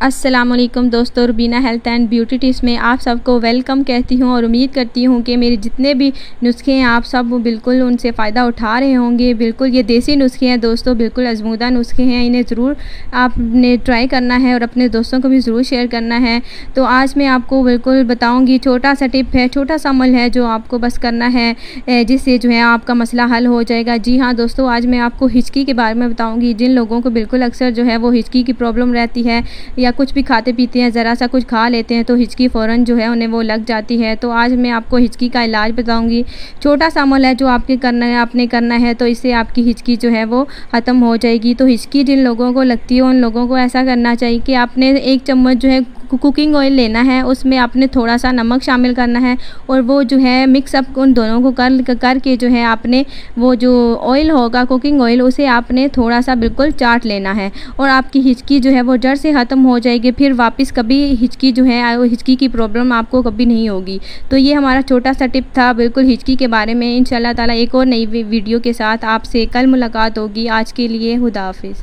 अस्सलामुअलैकुम दोस्तों, Rubina health and beauty tips में आप सबको वेलकम कहती हूँ और उम्मीद करती हूँ कि मेरे जितने भी नुस्खे हैं आप सब बिल्कुल उनसे फ़ायदा उठा रहे होंगे। बिल्कुल ये देसी नुस्खे हैं दोस्तों, बिल्कुल आजमूदा नुस्खे हैं। इन्हें ज़रूर आपने ट्राई करना है और अपने दोस्तों को भी ज़रूर शेयर करना है। तो आज मैं आपको बिल्कुल बताऊँगी, छोटा सा टिप है, छोटा सा अमल है जो आपको बस करना है, जिससे जो है आपका मसला हल हो जाएगा। जी हाँ दोस्तों, आज मैं आपको हिचकी के बारे में बताऊँगी। जिन लोगों को बिल्कुल अक्सर जो है वो हिचकी की प्रॉब्लम रहती है या कुछ भी खाते पीते हैं, ज़रा सा कुछ खा लेते हैं तो हिचकी फ़ौरन जो है उन्हें वो लग जाती है। तो आज मैं आपको हिचकी का इलाज बताऊंगी। छोटा सा अमल है जो आपके करना है, आपने करना है, तो इससे आपकी हिचकी जो है वो ख़त्म हो जाएगी। तो हिचकी जिन लोगों को लगती है उन लोगों को ऐसा करना चाहिए कि आपने 1 चम्मच जो है कुकिंग ऑयल लेना है, उसमें आपने थोड़ा सा नमक शामिल करना है और वो जो है मिक्स अप उन दोनों को करके जो है आपने वो जो ऑयल होगा कुकिंग ऑयल, उसे आपने थोड़ा सा बिल्कुल चाट लेना है और आपकी हिचकी जो है वो जड़ से ख़त्म हो जाएगी। फिर वापस कभी हिचकी जो है हिचकी की प्रॉब्लम आपको कभी नहीं होगी। तो ये हमारा छोटा सा टिप था बिल्कुल हिचकी के बारे में। इंशाल्लाह ताला एक और नई वीडियो के साथ आपसे कल मुलाकात होगी। आज के लिए खुदा हाफिज़।